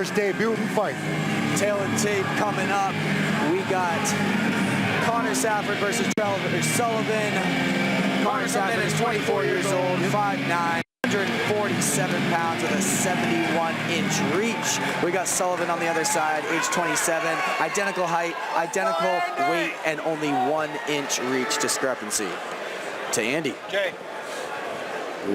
first debutant fight. Tail and tape coming up. We got Connor Safford versus Trevor Sullivan. Connor Safford is 24 years old, 5'9", 147 pounds with a 71-inch reach. We got Sullivan on the other side, age 27, identical height, identical weight, and only 1-inch reach discrepancy. To Andy. Jay.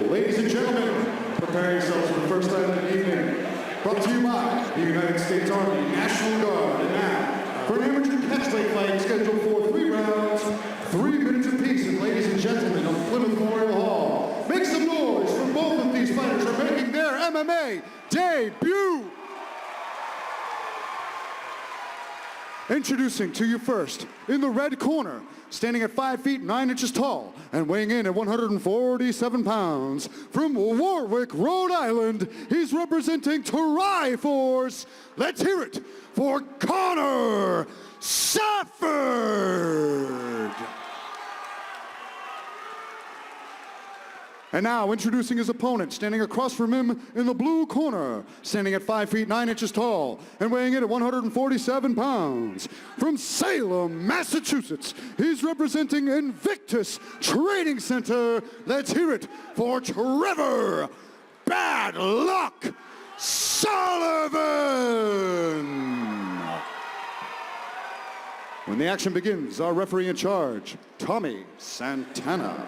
Ladies and gentlemen, prepare yourselves for the first time of the evening. Brought to you by the United States Army National Guard. And now, for an amateur catch-weight fight scheduled for 3 rounds, 3 minutes apiece. And ladies and gentlemen of Plymouth Memorial Hall, make some noise for both of these fighters are making their MMA debut. Introducing to you first, in the red corner, standing at 5 feet 9 inches tall and weighing in at 147 pounds, from Warwick, Rhode Island, he's representing Triforce. Let's hear it for Connor Safford. And now introducing his opponent, standing across from him in the blue corner, standing at 5 feet 9 inches tall and weighing in at 147 pounds. From Salem, Massachusetts, he's representing Invictus Training Center. Let's hear it for Trevor Bad Luck Sullivan. When the action begins, our referee in charge, Tommy Santana.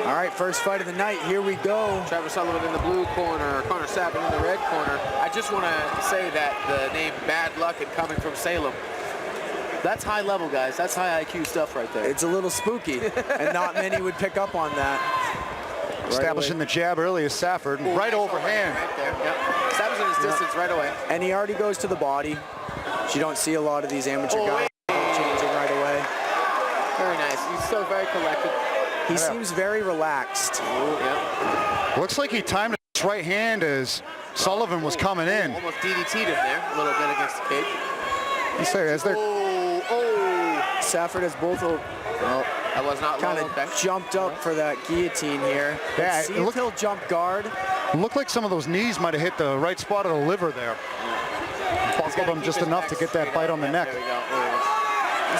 All right, first fight of the night, here we go. Trevor Sullivan in the blue corner, Connor Safford in the red corner. I just want to say that the name Bad Luck and coming from Salem, that's high level, guys. That's high IQ stuff right there. It's a little spooky, and not many would pick up on that. Establishing the jab early is Safford, right overhand. Right there, yep. Establishing his distance right away. And he already goes to the body. You don't see a lot of these amateur guys changing right away. Very nice. He's still very collected. He seems very relaxed. Yep. Looks like he timed his right hand as Sullivan was coming in. Almost DDT'd him there a little bit against the cage. Safford has both that was not kind of jumped up for that guillotine here. Yeah, see if he'll jump guard. It looked like some of those knees might have hit the right spot of the liver there. Buckled him just enough to get that bite on the neck. There we go.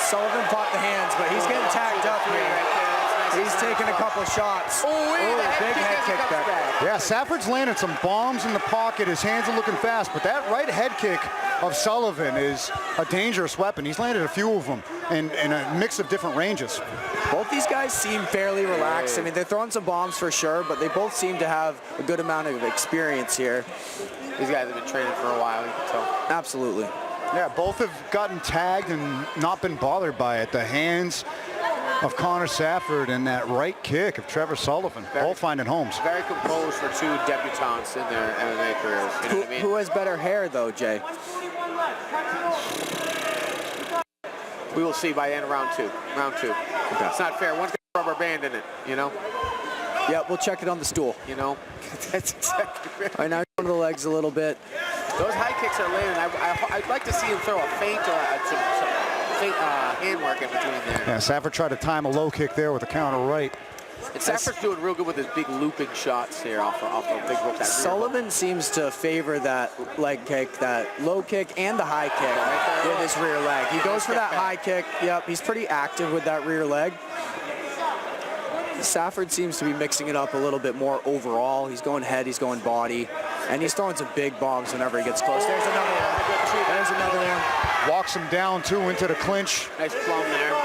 Sullivan caught the hands, but he's getting tagged up here. He's taking a couple shots. Big head kick back. Yeah, Safford's landed some bombs in the pocket. His hands are looking fast, but that right head kick of Sullivan is a dangerous weapon. He's landed a few of them in a mix of different ranges. Both these guys seem fairly relaxed. I mean, they're throwing some bombs for sure, but they both seem to have a good amount of experience here. These guys have been training for a while, you can tell. Absolutely. Yeah, both have gotten tagged and not been bothered by it. The hands of Connor Safford and that right kick of Trevor Sullivan, all finding homes. Very composed for two debutantes in their MMA careers. You know what I mean? Who has better hair, though, Jay? We will see by the end of round two. Okay. It's not fair. One's got a rubber band in it, you know? Yeah, we'll check it on the stool. You know? That's exactly right. All right, now one of the legs a little bit. Those high kicks are landing. I'd like to see him throw a feint or some handwork in between there. Yeah, Safford tried to time a low kick there with a counter right. And Safford's doing real good with his big looping shots here off of big hook. Sullivan seems to favor that leg kick, that low kick, and the high kick with his rear leg. He goes for that high kick. Yep, he's pretty active with that rear leg. Safford seems to be mixing it up a little bit more overall. He's going head, he's going body, and he's throwing some big bombs whenever he gets close. There's another one. There's another one. Walks him down, too, into the clinch. Nice plum there.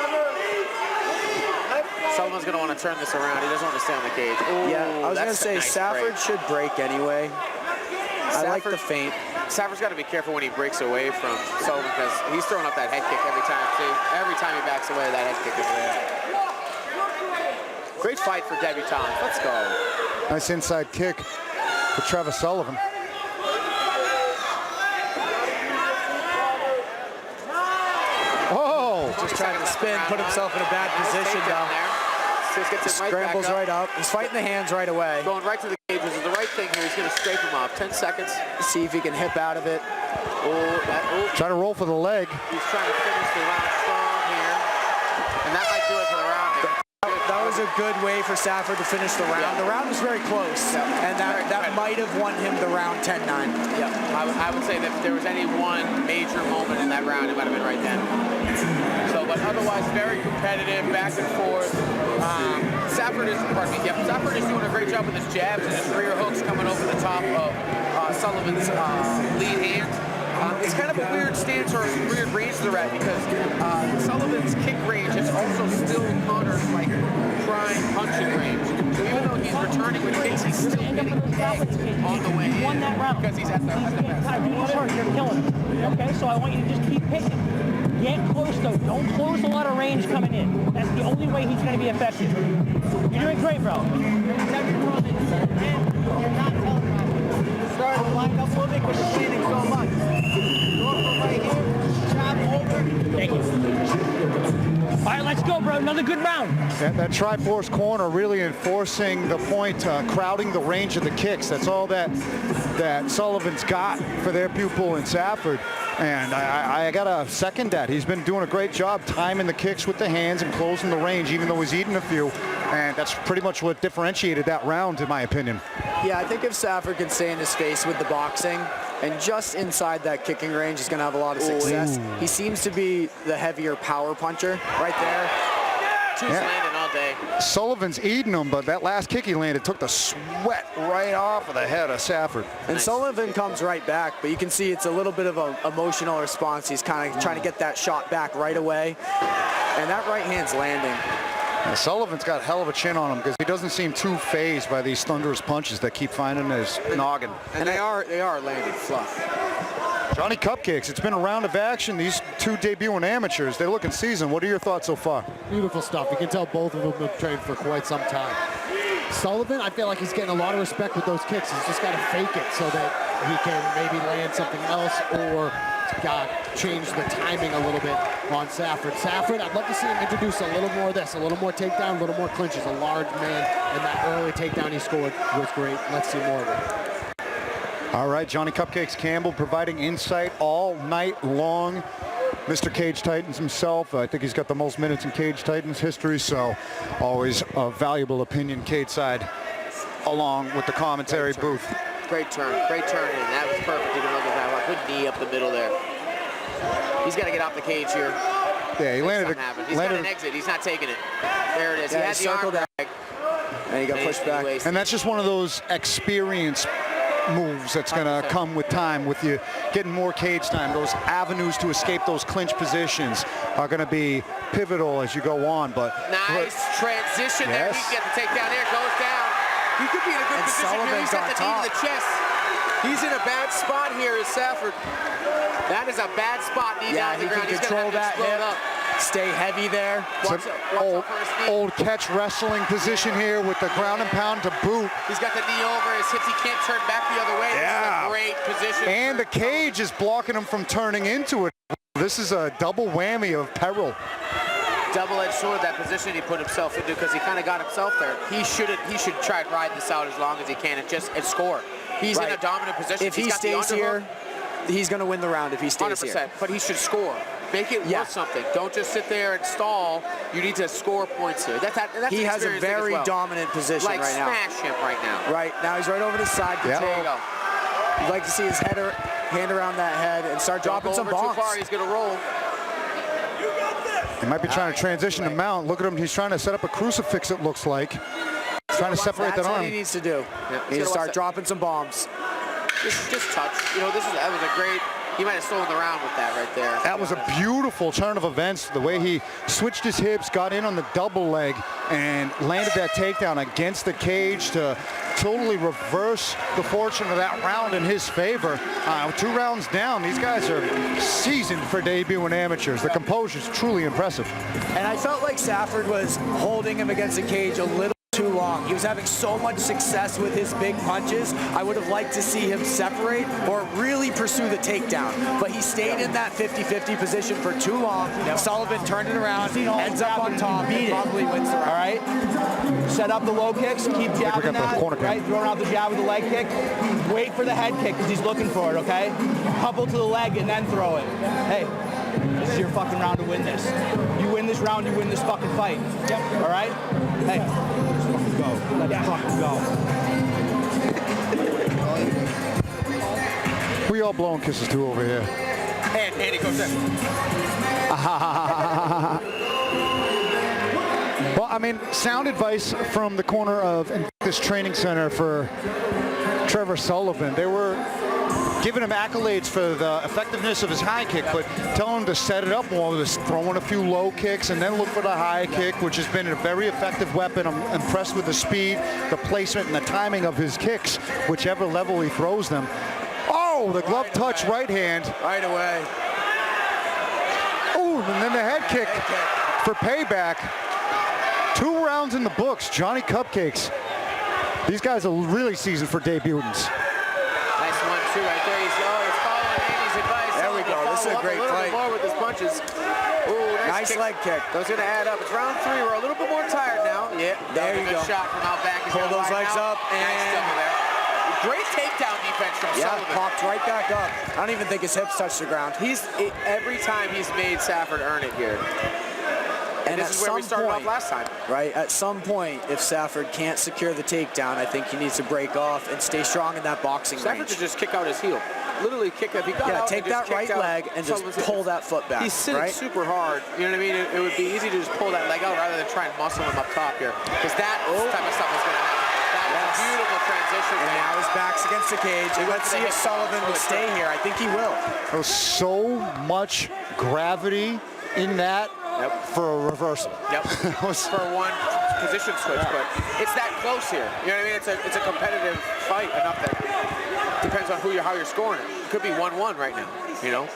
Sullivan's going to want to turn this around. He doesn't want to stay on the cage. Ooh, yeah, I was going to say Safford should break anyway. I like the feint. Safford's got to be careful when he breaks away from Sullivan because he's throwing up that head kick every time, too. Every time he backs away, that head kick is there. Great fight for debutantes. Let's go. Nice inside kick for Trevor Sullivan. Oh! Just trying to spin, put himself in a bad position now. Scrambles right up. He's fighting the hands right away. Going right to the cage, which is the right thing here. He's going to scrape him off. 10 seconds. See if he can hip out of it. Try to roll for the leg. He's trying to finish the round strong here. And that might do it for the round here. The That was a good way for Safford to finish the round. Yeah. The round was very close, and that might have won him the round 10-9. Yeah, I would say that if there was any one major moment in that round, it might have been right then. So, but otherwise, very competitive, back and forth. Safford is doing a great job with his jabs and his rear hooks coming over the top of Sullivan's lead hand. It's kind of a weird stance or weird range they're at because Sullivan's kick range is also still Connor's like prime punching range. So even though he's returning with kicks, he's still getting pegged on the way in because he's at the best. You're killing him. Okay, so I want you to just keep picking. Get close though. Don't close a lot of range coming in. That's the only way he's going to be effective. You're doing great, bro. You're not telegraphing. Start to line up a little bit because you're standing so much. Go from right here, chop over. Thank you. All right, let's go, bro. Another good round. That Triforce corner really enforcing the point, crowding the range of the kicks. That's all that Sullivan's got for their pupil in Safford. And I got to second that. He's been doing a great job timing the kicks with the hands and closing the range, even though he's eating a few. And that's pretty much what differentiated that round, in my opinion. Yeah, I think if Safford can stay in his face with the boxing and just inside that kicking range, he's going to have a lot of success. Ooh. He seems to be the heavier power puncher right there. Two's landing all day. Sullivan's eating him, but that last kick he landed took the sweat right off of the head of Safford. And Sullivan comes right back, but you can see it's a little bit of an emotional response. He's kind of trying to get that shot back right away. And that right hand's landing. Now, Sullivan's got a hell of a chin on him because he doesn't seem too phased by these thunderous punches that keep finding his noggin. And they are landing fluff. Johnny Cupcakes, it's been a round of action. These two debuting amateurs, they're looking seasoned. What are your thoughts so far? Beautiful stuff. You can tell both of them have trained for quite some time. Sullivan, I feel like he's getting a lot of respect with those kicks. He's just got to fake it so that he can maybe land something else or change the timing a little bit on Safford. Safford, I'd love to see him introduce a little more of this, a little more takedown, a little more clinches. A large man, and that early takedown he scored was great. Let's see more of it. All right, Johnny Cupcakes Campbell providing insight all night long. Mr. Cage Titans himself. I think he's got the most minutes in Cage Titans history, so always a valuable opinion cage side along with the commentary booth. Great turn in. That was perfect. Even look at that one. Good knee up the middle there. He's got to get off the cage here. Yeah, he landed. He's got an exit. He's not taking it. There it is. Yeah, he had the arm drag. And he got pushed back. And that's just one of those experience moves that's going to come with time, with you getting more cage time. Those avenues to escape those clinch positions are going to be pivotal as you go on. But nice transition there. He can get the takedown there. Goes down. He could be in a good position here. He's got the knee to the chest. He's in a bad spot here is Safford. That is a bad spot. Knee down to the ground. He can control that hip. Stay heavy there. Old catch wrestling position here with the ground and pound to boot. He's got the knee over his hips. He can't turn back the other way. Yeah. This is a great position. And the cage is blocking him from turning into it. This is a double whammy of peril. Double-edged sword, that position he put himself into because he kind of got himself there. He should try and ride this out as long as he can and score. He's in a dominant position. If he stays here, he's going to win the round if he stays 100%, here. but he should score. Make it worth something. Don't just sit there and stall. You need to score points here. That's he has a very dominant position right now. Like smash him right now. Right now he's right over the side control. There you go. You'd like to see his hand around that head and start dropping some bombs. Too far, he's going to roll. He might be trying to transition to mount. Look at him. He's trying to set up a crucifix, it looks like. He's trying to separate that arm. That's what he needs to do. He needs to start dropping some bombs. Just touch. You know, that was a great... He might have stolen the round with that right there. That was a beautiful turn of events. The way he switched his hips, got in on the double leg, and landed that takedown against the cage to totally reverse the fortune of that round in his favor. 2 rounds down, these guys are seasoned for debuting amateurs. The composure's truly impressive. And I felt like Safford was holding him against the cage a little too long. He was having so much success with his big punches. I would have liked to see him separate or really pursue the takedown. But he stayed in that 50-50 position for too long. Sullivan turned it around, ends up on top, and probably wins the round. All right. Set up the low kicks. Keep jabbing that. Right. Throwing out the jab with the leg kick. Wait for the head kick because he's looking for it, okay? Couple to the leg and then throw it. Hey. This is your fucking round to win this. You win this round, you win this fucking fight. Yep. All right? Hey, let's fucking go. Let's fucking go. We all blowing kisses too over here. And he goes in. Well, I mean, sound advice from the corner of this training center for Trevor Sullivan. They were giving him accolades for the effectiveness of his high kick, but telling him to set it up more, just throwing a few low kicks and then look for the high kick, which has been a very effective weapon. I'm impressed with the speed, the placement, and the timing of his kicks, whichever level he throws them. Oh, the glove touch right hand. Right away. Oh, and then the head kick for payback. 2 rounds in the books, Johnny Cupcakes. These guys are really seasoned for debutants. Nice 1-2 right there. He's following Andy's advice. There we go. This is a great fight. More with his punches. Ooh, Nice leg kick. Those are going to add up. It's round 3. We're a little bit more tired now. Yeah, there you go. Good shot from out back. Pull those legs up and nice there. Great takedown defense from Sullivan. Popped right back up. I don't even think his hips touched the ground. Every time he's made Safford earn it here. And this is where we started off last time. Right, at some point, if Safford can't secure the takedown, I think he needs to break off and stay strong in that boxing range. Safford should just kick out his heel. Literally kick up. He got out take that right leg and just pull that foot back. He's sitting super hard. You know what I mean? It would be easy to just pull that leg out rather than try and muscle him up top here. Because that type of stuff is going to happen. That was a beautiful transition. And now his back's against the cage. Let's see if Sullivan will stay here. I think he will. There was so much gravity in that for a reversal. Yep. For one position switch, but it's that close here. You know what I mean? It's a competitive fight enough that depends on how you're scoring it. It could be 1-1 right now. You know.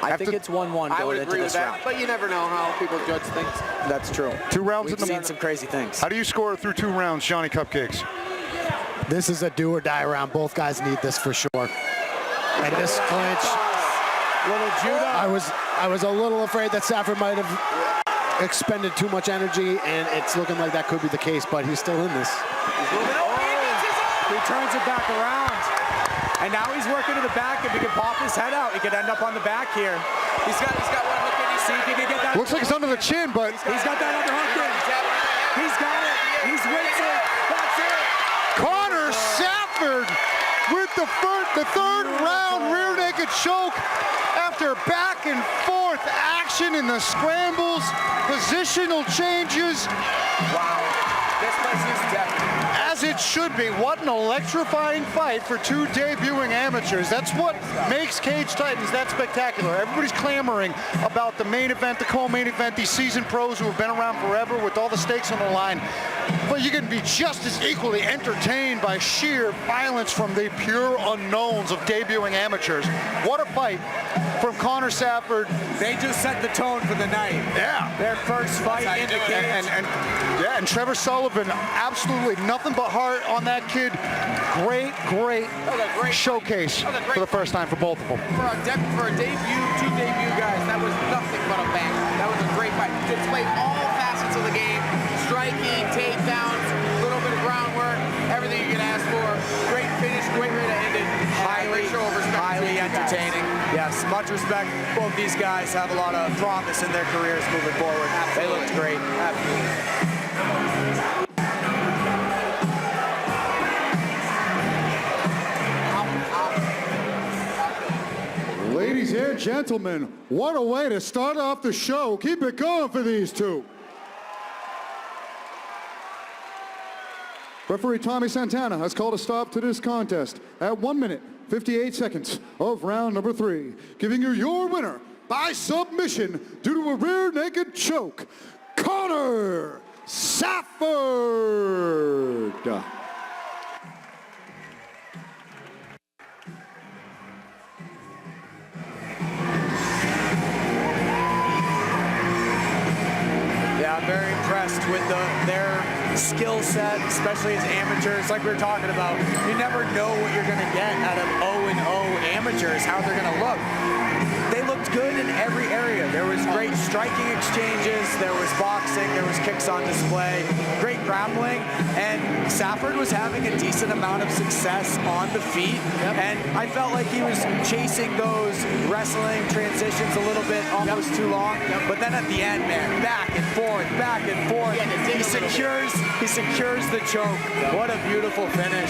I think it's 1-1 going into this round. But you never know how people judge things. That's true. 2 rounds We've seen some crazy things. How do you score through 2 rounds, Johnny Cupcakes? This is a do or die round. Both guys need this for sure. And this clinch, Little judo. I was a little afraid that Safford might have expended too much energy, and it's looking like that could be the case, but he's still in this. He turns it back around. And now he's working to the back. If he can pop his head out, he could end up on the back here. He's got one hook in. See if he can get that. Looks like it's under the chin, but he's got that other hook in. He's got it. He's wincing. That's it. Connor Safford with the third round rear naked choke after back and forth action in the scrambles, positional changes. Wow. This place is definitely. As it should be. What an electrifying fight for 2 debuting amateurs. That's what makes Cage Titans that spectacular. Everybody's clamoring about the main event, the co-main event, these seasoned pros who have been around forever with all the stakes on the line. But you can be just as equally entertained by sheer violence from the pure unknowns of debuting amateurs. What a fight from Connor Safford. They just set the tone for the night. Yeah. Their first fight in the cage. And Trevor Sullivan, absolutely nothing but heart on that kid. Great showcase for the first time for both of them. For a debut, 2 debut guys, that was nothing but a banger. That was a great fight. Displayed all facets of the game. Striking, takedowns, a little bit of groundwork, everything you can ask for. Great finish, great way to end it. Highly entertaining. Yes, much respect. Both these guys have a lot of promise in their careers moving forward. Absolutely. They looked great. Absolutely. Ladies and gentlemen, what a way to start off the show. Keep it going for these 2. Referee Tommy Santana has called a stop to this contest at 1 minute, 58 seconds of round number 3, giving you your winner by submission due to a rear naked choke, Connor Safford. Yeah, I'm very impressed with their skill set, especially as amateurs, like we were talking about. You never know what you're going to get out of 0-0 amateurs, how they're going to look. They looked looked good in every area. There was great striking exchanges, there was boxing, there was kicks on display, great grappling, and Safford was having a decent amount of success on the feet, and I felt like he was chasing those wrestling transitions a little bit, almost too long, but then at the end, man, back and forth, he secures the choke. What a beautiful finish.